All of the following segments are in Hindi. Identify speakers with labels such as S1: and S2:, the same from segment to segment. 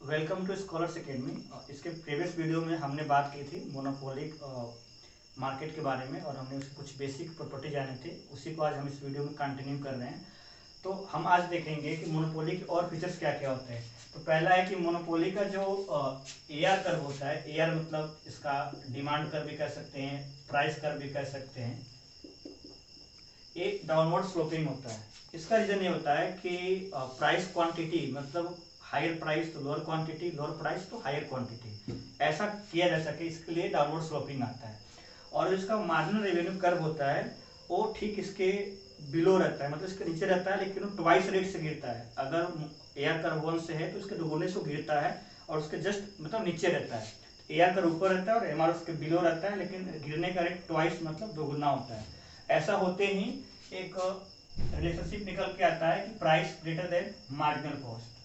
S1: Welcome to Scholars Academy. इसके प्रीवियस वीडियो में हमने बात की थी मोनोपोलिक मार्केट के बारे में और हमने उसकी कुछ बेसिक प्रॉपर्टी जाने थे। उसी को आज हम इस वीडियो में कंटिन्यू कर रहे हैं। तो हम आज देखेंगे कि मोनोपोली के और फीचर्स क्या क्या होते हैं। तो पहला है कि मोनोपोली का जो AR कर्व होता है, AR मतलब इसका डिमांड कर्व भी कह सकते हैं, प्राइस कर्व भी कह सकते हैं, एक डाउनवर्ड स्लोपिंग होता है। इसका रीजन ये होता है कि प्राइस क्वांटिटी मतलब हायर प्राइस तो लोअर क्वांटिटी, लोअर प्राइस तो हायर क्वांटिटी, ऐसा किया जा सके, इसके लिए डाउनवर्ड स्लोपिंग आता है। और इसका मार्जिनल रेवेन्यू कर्व होता है वो ठीक इसके बिलो रहता है, मतलब इसके नीचे रहता है, लेकिन वो ट्वाइस रेट से गिरता है। अगर AR कर्व 1 से है तो इसके दोगुने से गिरता है और उसके जस्ट मतलब नीचे रहता है। AR कर्व ऊपर रहता है और MR उसके बिलो रहता है, लेकिन गिरने का रेट ट्वाइस मतलब दोगुना होता है। ऐसा होते ही एक रिलेशनशिप निकल के आता है कि price greater than marginal cost.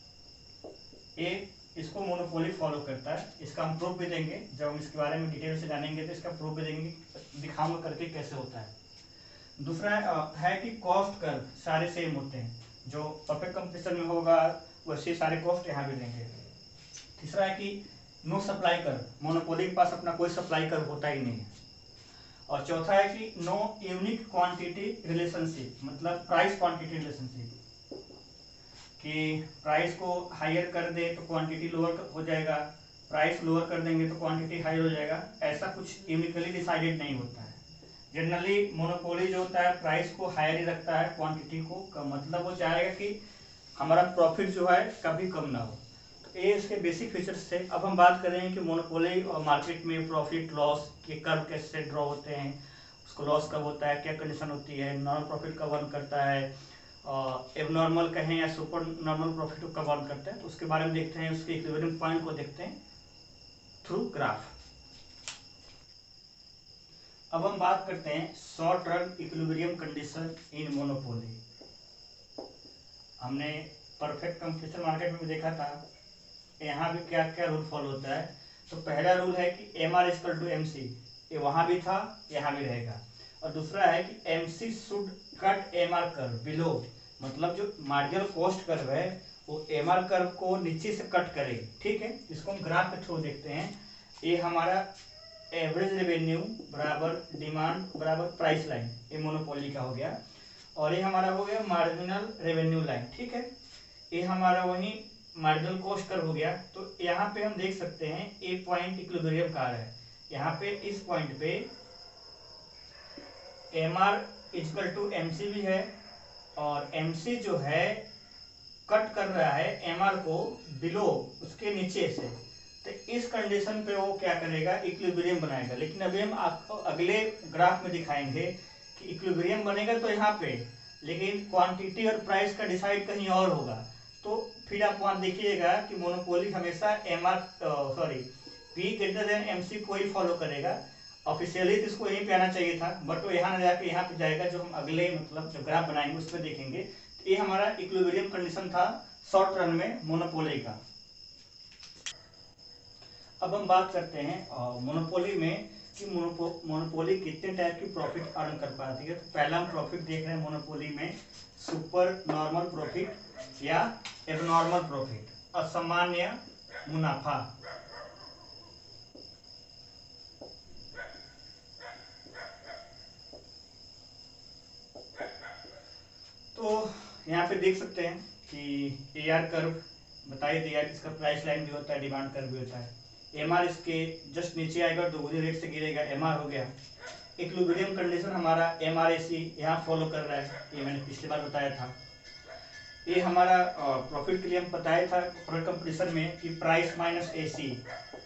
S1: इसको मोनोपोली फॉलो करता है। इसका हम प्रूफ भी देंगे, जब हम इसके बारे में डिटेल से जानेंगे तो इसका प्रूफ भी देंगे, दिखाऊंगा करके कैसे होता है। दूसरा है कि कॉस्ट कर्व सारे सेम होते हैं, जो परफेक्ट कंपटीशन में होगा वैसे सारे कॉस्ट यहाँ भी देंगे। तीसरा है कि नो सप्लाई कर्व, मोनोपोली के पास अपना कोई सप्लाई कर्व होता ही नहीं है। और चौथा है कि नो यूनिक क्वांटिटी रिलेशनशिप, मतलब प्राइस क्वांटिटी रिलेशनशिप, कि प्राइस को हायर कर दे तो क्वांटिटी लोअर हो जाएगा, प्राइस लोअर कर देंगे तो क्वांटिटी हाई हो जाएगा। ऐसा कुछ यूनिकली डिसाइडेड नहीं होता है। जनरली मोनोपोली जो होता है प्राइस को हायर ही रखता है, क्वांटिटी को कम, मतलब वो चाहेगा कि हमारा प्रॉफिट जो है कभी कम ना हो। तो ये इसके बेसिक फीचर्स थे। अब हम बात करें कि मोनोपोली और मार्केट में प्रॉफिट लॉस के कर्व कैसे ड्रॉ होते हैं, उसको लॉस कब होता है, क्या कंडीशन होती है, नॉर्मल प्रॉफिट कब अर्न करता है, एबनॉर्मल कहें या सुपर नॉर्मल प्रॉफिट को कब अर्न करते हैं, तो उसके बारे में देखते हैं। उसके इक्विलिब्रियम पॉइंट को देखते हैं थ्रू ग्राफ। अब हम बात करते हैं short run equilibrium condition in monopoly. हमने परफेक्ट कंपटीशन मार्केट में भी देखा था, यहाँ भी क्या क्या रूल फॉलो होता है। तो पहला रूल है कि MR इक्वल टू MC, ये वहां भी था यहाँ भी रहेगा। और दूसरा है कि MC should cut MR curve below, मतलब जो मार्जिनल कॉस्ट कर्व है वो MR कर्व को नीचे से कट करे। ठीक है, इसको हम ग्राफ के थ्रू देखते हैं। ये हमारा एवरेज रेवेन्यू बराबर डिमांड बराबर प्राइस लाइन, ये मोनोपोली का हो गया। और ये हमारा हो गया मार्जिनल रेवेन्यू लाइन। ठीक है, ये हमारा वही मार्जिनल कॉस्ट कर्व हो गया। तो यहाँ पे हम देख सकते हैं ए पॉइंट इक्विलिब्रियम का है। यहाँ पे इस पॉइंट पे MR इक्वल टू MC भी है और MC जो है कट कर रहा है MR को बिलो, उसके नीचे से। तो इस कंडीशन पे वो क्या करेगा, इक्विलिब्रियम बनाएगा। लेकिन अभी हम आपको अगले ग्राफ में दिखाएंगे कि इक्विलिब्रियम बनेगा तो यहाँ पे, लेकिन क्वांटिटी और प्राइस का डिसाइड कहीं और होगा। तो फिर आप वहां देखिएगा कि मोनोपोली हमेशा P ग्रेटर देन MC को ही फॉलो करेगा। ऑफिशियली तो इसको यहीं पे आना चाहिए था, बट वो यहाँ ना जाके यहाँ पे जाएगा, जो हम अगले मतलब जो ग्राफ बनाएंगे उसमें देखेंगे। तो ये हमारा इक्विलिब्रियम कंडीशन था शॉर्ट रन में मोनोपोली का। अब हम बात करते हैं मोनोपोली में कि मोनोपोली कितने टाइप की प्रॉफिट अर्न कर पाती है। तो पहला हम प्रॉफिट देख रहे हैं मोनोपोली में, सुपर नॉर्मल प्रॉफिट या एबनॉर्मल प्रॉफिट, असामान्य मुनाफा। तो यहाँ पे देख सकते हैं कि AR कर्व बताइए दिया कि इसका प्राइस लाइन भी होता है, डिमांड कर्व भी होता है। MR इसके जस्ट नीचे आएगा, दोगुने रेट से गिरेगा, MR हो गया। इक्विलिब्रियम कंडीशन हमारा MRAC यहाँ फॉलो कर रहा है, ये मैंने पिछली बार बताया था। ये हमारा प्रॉफिट के लिए हम बताया था प्रोडक्ट कंपटीशन में कि प्राइस माइनस AC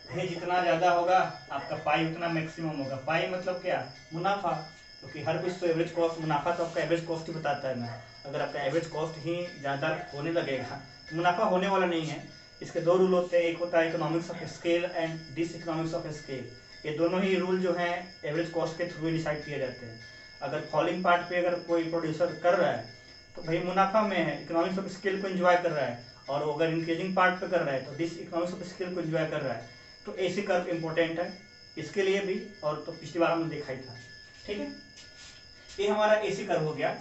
S1: है, जितना ज्यादा होगा आपका पाई उतना मैक्सिमम होगा। पाई मतलब क्या, मुनाफा, क्योंकि हर कुछ तो एवरेज कॉस्ट, मुनाफा तो आपका एवरेज कॉस्ट ही बताता है ना। अगर आपका एवरेज कॉस्ट ही ज़्यादा होने लगेगा तो मुनाफा होने वाला नहीं है। इसके दो रूल होते हैं, एक होता है economics of scale and dis economics of scale. ये दोनों ही रूल जो हैं एवरेज कॉस्ट के थ्रू डिसाइड किए जाते हैं। अगर फॉलिंग पार्ट पे अगर कोई प्रोड्यूसर कर रहा है तो भाई मुनाफा में है, इकोनॉमिक्स ऑफ स्केल को एंजॉय कर रहा है। और अगर इंक्रीजिंग पार्ट पे कर रहा है तो डिस इकोनॉमिक्स ऑफ स्केल को एंजॉय कर रहा है। तो AC कर्व इंपॉर्टेंट है इसके लिए भी, और तो पिछली बार हमने देखा ही था। ठीक है, ये हमारा AC कर्व हो गया।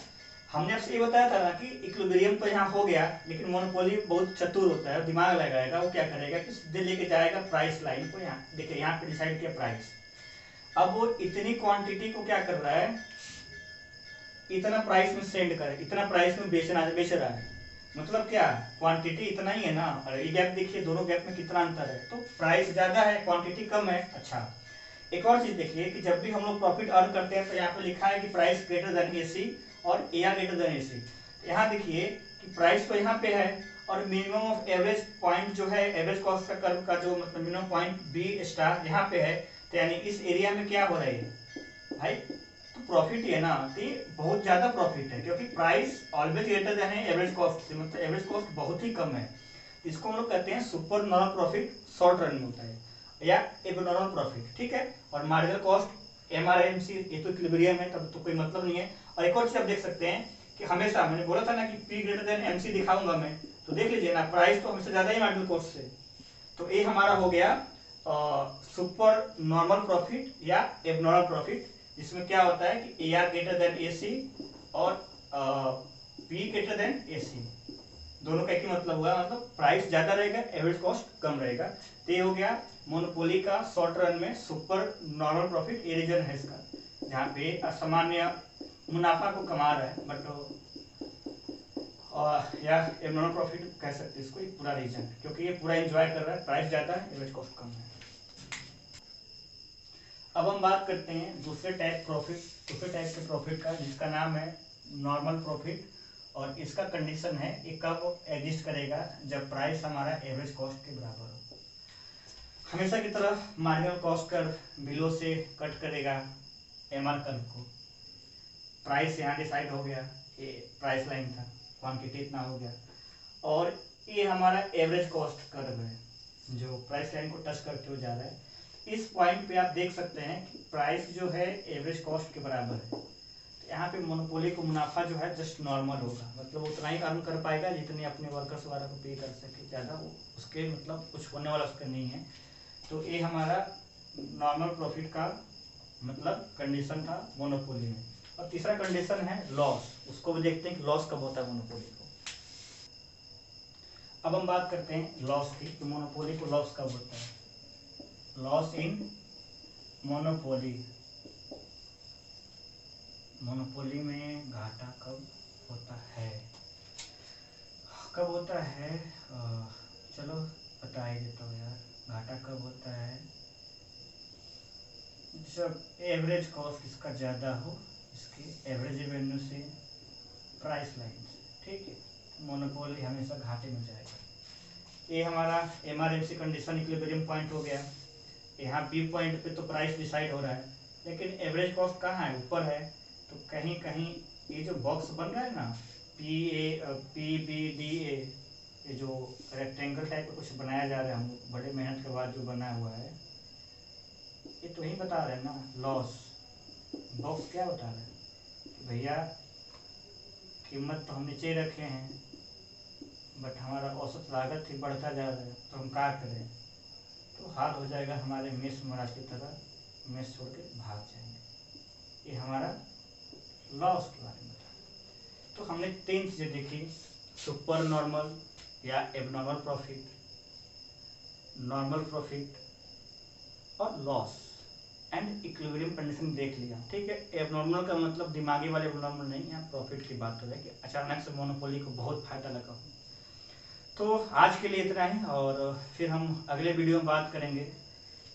S1: हमने आपसे ये बताया था ना कि इक्विलिब्रियम तो यहाँ हो गया, लेकिन मोनोपोली बहुत चतुर होता है, दिमाग लगाएगा। वो क्या करेगा कि सीधे लेके जाएगा प्राइस लाइन को। यहाँ देखिए, यहाँ पे डिसाइड किया प्राइस। अब वो इतनी क्वांटिटी को क्या कर रहा है, इतना प्राइस में सेंड करे, इतना प्राइस में बेच रहा है। मतलब क्या, क्वांटिटी इतना ही है ना, और ये गैप देखिए, दोनों गैप में कितना अंतर है। तो प्राइस ज्यादा है, क्वांटिटी कम है। अच्छा, एक और चीज देखिए कि जब भी हम लोग प्रॉफिट अर्न करते हैं तो यहाँ पे लिखा है कि प्राइस ग्रेटर देन एसी और A R greater than AC. यहाँ देखिए कि प्राइस तो यहाँ पे है, और मिनिमम ऑफ एवरेज पॉइंट जो है, एवरेज कॉस्ट का कर्व का जो मतलब मिनिमम पॉइंट बी स्टार यहाँ पे है। तो यानी इस एरिया में क्या हो रहा है भाई, तो प्रॉफिट ही है ना, तो ये बहुत ज्यादा प्रॉफिट है, क्योंकि प्राइस ऑलवेज ग्रेटर देन है एवरेज कॉस्ट से, मतलब एवरेज कॉस्ट बहुत ही कम है। इसको हम लोग कहते हैं super normal profit, short run में होता है, या एबनॉर्मल प्रॉफिट, ठीक है। और मार्जिनल कॉस्ट एमआरएमसी, ये तो इक्विलिब्रियम है, तब तो कोई मतलब नहीं है। और एक और चीज आप देख सकते हैं कि हमेशा मैंने बोला था ना कि पी ग्रेटर देन एमसी दिखाऊंगा मैं, तो देख लीजिए ना, प्राइस तो हमेशा ज्यादा ही मार्जिनल कॉस्ट से। तो ये हमारा हो गया सुपर नॉर्मल प्रॉफिट या एबनॉर्मल प्रॉफिट, जिसमें क्या होता है कि ए आर ग्रेटर देन ए सी और पी ग्रेटर देन ए सी, दोनों का एक ही मतलब हुआ, मतलब प्राइस ज्यादा रहेगा, एवरेज कॉस्ट कम रहेगा। तो ये हो गया मोनोपोली का शॉर्ट रन में सुपर नॉर्मल प्रॉफिट। ये रीजन है इसका, जहाँ पे असामान्य मुनाफा को कमा रहा है, बट या एबनॉर्मल प्रॉफिट कह सकते हैं इसको, एक पूरा रीजन, क्योंकि ये पूरा एंजॉय कर रहा है, प्राइस ज्यादा है, एवरेज कॉस्ट कम है। अब हम बात करते हैं दूसरे टाइप के प्रॉफिट का, जिसका नाम है नॉर्मल प्रॉफिट। और इसका कंडीशन है ये कब एग्जिस्ट करेगा, जब प्राइस हमारा एवरेज कॉस्ट के बराबर हो। हमेशा की तरह मार्जिनल कॉस्ट कर्व बिलो से कट करेगा एमआर कर्व को। प्राइस यहाँ डिसाइड हो गया, ये प्राइस लाइन था, क्वांटिटी इतना हो गया, और ये हमारा एवरेज कॉस्ट कर्व है जो प्राइस लाइन को टच करते हुए जा रहा है। इस पॉइंट पे आप देख सकते हैं कि प्राइस जो है एवरेज कॉस्ट के बराबर है। तो यहाँ पे मोनोपोली को मुनाफा जो है जस्ट नॉर्मल होगा, मतलब उतना ही अर्न कर पाएगा जितने अपने वर्कर्स वगैरह को पे कर सके, ज़्यादा वो उसके मतलब कुछ होने वाला उसका नहीं है। तो ये हमारा नॉर्मल प्रॉफिट का मतलब कंडीशन था मोनोपोली में। और तीसरा कंडीशन है लॉस, उसको भी देखते हैं कि लॉस कब होता है मोनोपोली को। अब हम बात करते हैं लॉस की, तो मोनोपोली को लॉस कब होता है। लॉस इन मोनोपोली, मोनोपोली में घाटा कब होता है, कब होता है, चलो बता ही देता हूँ यार। घाटा कब होता है, जब एवरेज कॉस्ट इसका ज़्यादा हो, इसकी एवरेज रेवेन्यू से, प्राइस लाइन से, ठीक है। मोनोपोली हमेशा घाटे में जाएगा। ये हमारा एमआरएमसी कंडीशन, इक्विलिब्रियम पॉइंट हो गया। यहाँ बी पॉइंट पे तो प्राइस डिसाइड हो रहा है, लेकिन एवरेज कॉस्ट कहाँ है, ऊपर है। तो कहीं कहीं ये जो बॉक्स बन रहा है ना, पी बी डी ए, ये जो रेक्टेंगल टाइप का कुछ बनाया जा रहा है, हम बड़े मेहनत के बाद जो बना हुआ है, ये तो ही बता रहे हैं ना लॉस। बॉक्स क्या बता रहा है कि भैया कीमत तो हम नीचे रखे हैं, बट हमारा औसत लागत ही बढ़ता जा रहा है, तो हम क्या करें। तो हाल हो जाएगा हमारे मेष महाराज की तरह, मेष छोड़ के भाग जाएंगे। ये हमारा लॉस के बारे में था। तो हमने 3 चीजें देखी, सुपर नॉर्मल या एबनॉर्मल प्रॉफिट, नॉर्मल प्रॉफिट और लॉस एंड इक्विलिब्रियम कंडीशन देख लिया, ठीक है। एबनॉर्मल का मतलब दिमागी वाले एबनॉर्मल नहीं, यहाँ प्रॉफिट की बात हो रही है कि अचानक से मोनोपोली को बहुत फायदा लगा हो। तो आज के लिए इतना ही, और फिर हम अगले वीडियो में बात करेंगे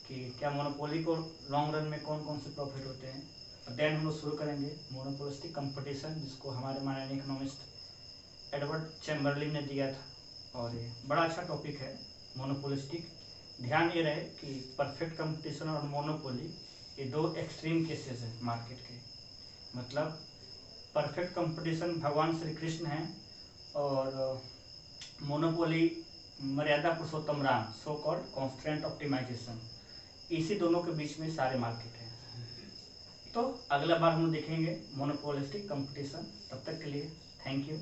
S1: कि क्या मोनोपोली को लॉन्ग रन में कौन कौन से प्रॉफिट होते हैं। और देन हम लोग शुरू करेंगे मोनोपोलिस्टिक कंपटीशन, जिसको हमारे माननीय इकोनॉमिस्ट एडवर्ड चैम्बरलिन ने दिया था, और ये बड़ा अच्छा टॉपिक है मोनोपोलिस्टिक। ध्यान ये रहे कि परफेक्ट कंपटीशन और मोनोपोली ये 2 एक्सट्रीम केसेस हैं मार्केट के। मतलब परफेक्ट कंपटीशन भगवान श्री कृष्ण हैं, और monopoly Maryada Purushottam Ram, so called constant optimization. इसी दोनों के बीच में सारे मार्केट हैं। तो अगला बार हम देखेंगे मोनोपोलिस्टिक कंपटीशन। तब तक के लिए थैंक यू।